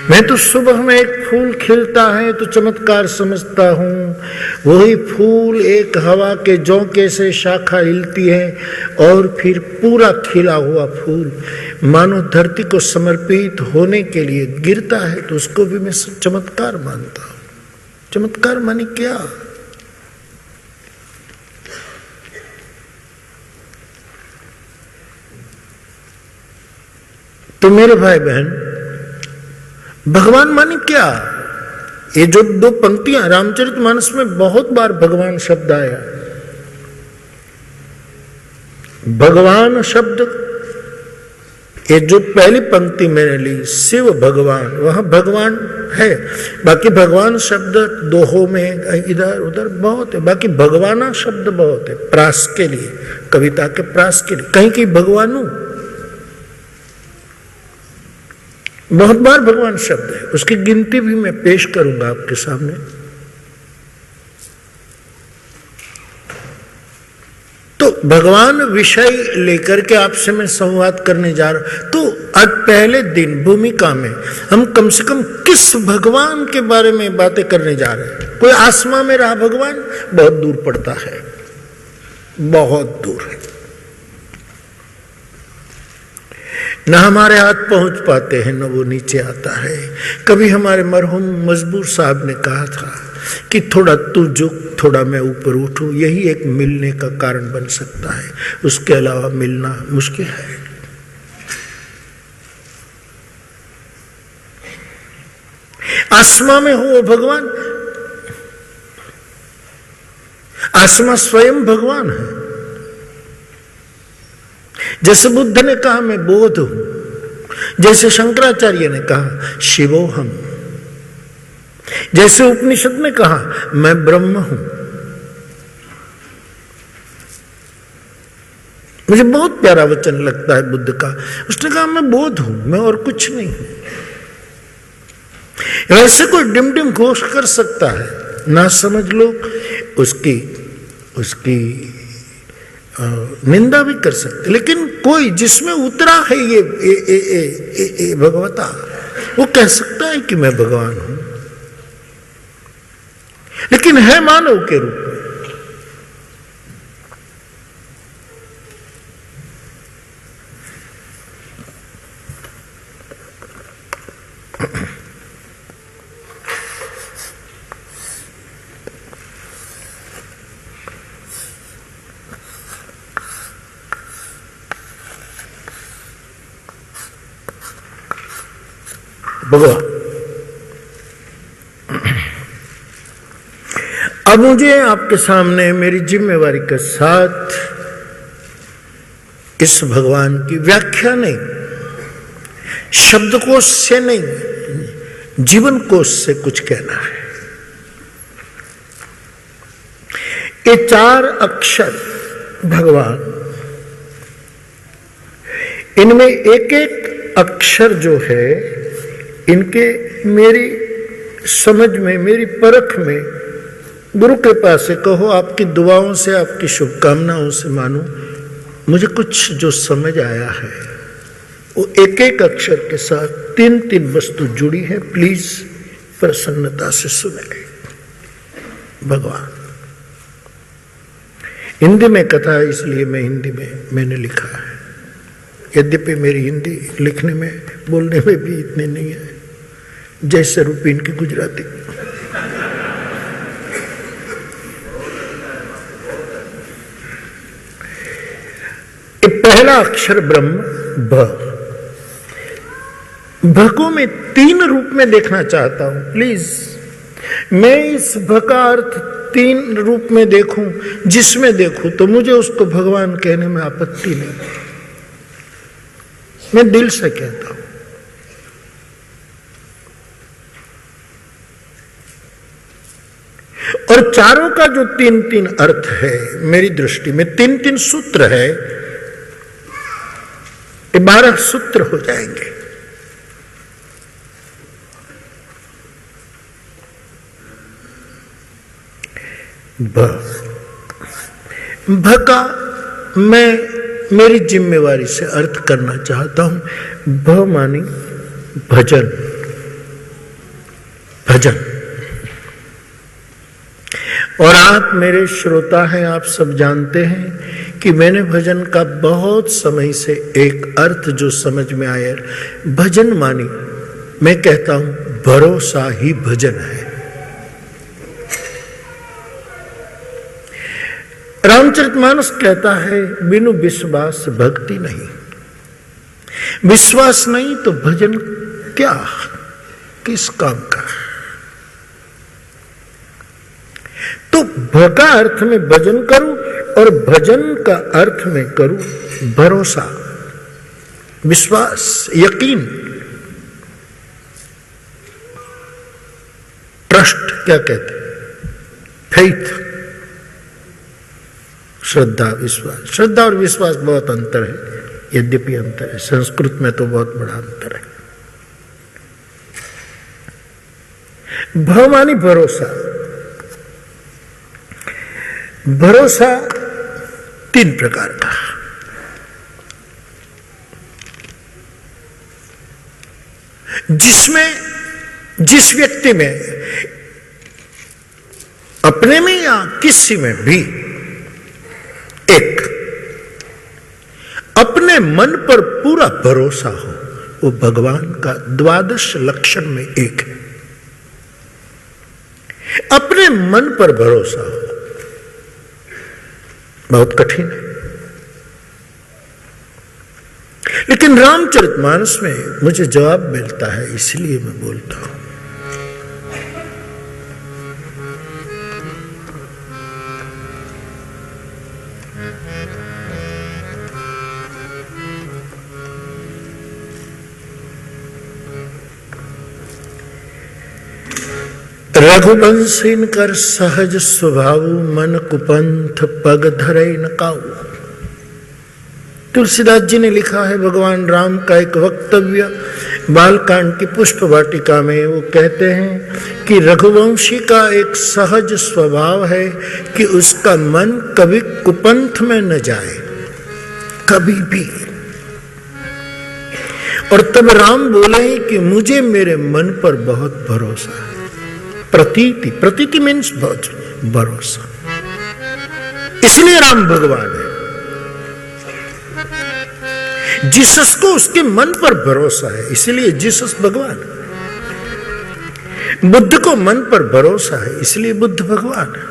मैं तो सुबह में एक फूल खिलता है तो चमत्कार समझता हूँ, वही फूल एक हवा के झोंके से शाखा हिलती है और फिर पूरा खिला हुआ फूल मानो धरती को समर्पित होने के लिए गिरता है, तो उसको भी मैं चमत्कार मानता हूँ। चमत्कार माने क्या? तो मेरे भाई बहन, भगवान माने क्या? ये जो दो पंक्तियां रामचरितमानस में बहुत बार भगवान शब्द आया। भगवान शब्द, ये जो पहली पंक्ति मैंने ली शिव भगवान, वहां भगवान है। बाकी भगवान शब्द दोहों में इधर उधर बहुत है। बाकी भगवाना शब्द बहुत है प्रास के लिए, कविता के प्रास के लिए। कहीं कहीं भगवानु, बहुत बार भगवान शब्द है, उसकी गिनती भी मैं पेश करूंगा आपके सामने। तो भगवान विषय लेकर के आपसे मैं संवाद करने जा रहा हूं। तो आज पहले दिन भूमिका में हम कम से कम किस भगवान के बारे में बातें करने जा रहे हैं? कोई आसमां में रहा भगवान? बहुत दूर पड़ता है, बहुत दूर है, न हमारे हाथ पहुंच पाते हैं, न वो नीचे आता है। कभी हमारे मरहूम मजबूर साहब ने कहा था कि थोड़ा तू झुक, थोड़ा मैं ऊपर उठूं, यही एक मिलने का कारण बन सकता है, उसके अलावा मिलना मुश्किल है। आसमां में हो वो भगवान, आसमां स्वयं भगवान है। जैसे बुद्ध ने कहा मैं बोध हूं, जैसे शंकराचार्य ने कहा शिवोहम, जैसे उपनिषद ने कहा मैं ब्रह्म हूं। मुझे बहुत प्यारा वचन लगता है बुद्ध का। उसने कहा मैं बोध हूं, मैं और कुछ नहीं हूं। वैसे कोई डिम डिम घोष कर सकता है, ना समझ लोग उसकी निंदा भी कर सकते, लेकिन कोई जिसमें उतरा है ये भगवता, वो कह सकता है कि मैं भगवान हूं, लेकिन है मानव के रूप में। भगवान, अब मुझे आपके सामने मेरी जिम्मेवारी के साथ इस भगवान की व्याख्या नहीं, शब्दकोश से नहीं, जीवन कोश से कुछ कहना है। ये 4 अक्षर भगवान, इनमें एक एक अक्षर जो है, इनके मेरी समझ में, मेरी परख में, गुरु कृपा से कहो, आपकी दुआओं से, आपकी शुभकामनाओं से मानो, मुझे कुछ जो समझ आया है वो एक एक अक्षर के साथ 3-3 वस्तु जुड़ी है। प्लीज प्रसन्नता से सुने। भगवान, हिंदी में कथा है इसलिए मैं हिंदी में मैंने लिखा है, यद्यपि मेरी हिंदी लिखने में, बोलने में भी इतनी नहीं है जैसे रूपीन की गुजराती। पहला अक्षर ब्रह्म, भ। भ को मैं 3 रूप में देखना चाहता हूं। प्लीज, मैं इस भ का अर्थ 3 रूप में देखूं, जिसमें देखूं तो मुझे उसको भगवान कहने में आपत्ति नहीं, मैं दिल से कहता हूं। और चारों का जो 3-3 अर्थ है, मेरी दृष्टि में 3-3 सूत्र है, 12 सूत्र हो जाएंगे। भ का मैं मेरी जिम्मेवारी से अर्थ करना चाहता हूं। भ मानी भजन, भजन। और आप मेरे श्रोता हैं, आप सब जानते हैं कि मैंने भजन का बहुत समय से एक अर्थ जो समझ में आया, भजन मानी मैं कहता हूं भरोसा ही भजन है। रामचरितमानस कहता है बिनु विश्वास भक्ति नहीं, विश्वास नहीं तो भजन क्या, किस काम का। तो भ का अर्थ में भजन करूं और भजन का अर्थ में करूं भरोसा, विश्वास, यकीन, ट्रस्ट क्या कहते हैं, फेथ, श्रद्धा, विश्वास। श्रद्धा और विश्वास बहुत अंतर है, यद्यपि अंतर है, संस्कृत में तो बहुत बड़ा अंतर है। भव मानी भरोसा। भरोसा तीन प्रकार का, जिसमें जिस व्यक्ति में, अपने में या किसी में भी, एक अपने मन पर पूरा भरोसा हो, वो भगवान का द्वादश लक्षण में एक है। अपने मन पर भरोसा हो, बहुत कठिन है, लेकिन रामचरितमानस में मुझे जवाब मिलता है, इसलिए मैं बोलता हूं। रघुवंश इनकर सहज स्वभाव, मन कुपंथ पग धरे न काऊ। तुलसीदास जी ने लिखा है भगवान राम का एक वक्तव्य बालकांड की पुष्प वाटिका में। वो कहते हैं कि रघुवंशी का एक सहज स्वभाव है कि उसका मन कभी कुपंथ में न जाए, कभी भी। और तब राम बोले कि मुझे मेरे मन पर बहुत भरोसा है। प्रतीति, प्रतीति मीन्स बहुत भरोसा, इसलिए राम भगवान है। जीसस को उसके मन पर भरोसा है, इसलिए जीसस भगवान है। बुद्ध को मन पर भरोसा है, इसलिए बुद्ध भगवान है।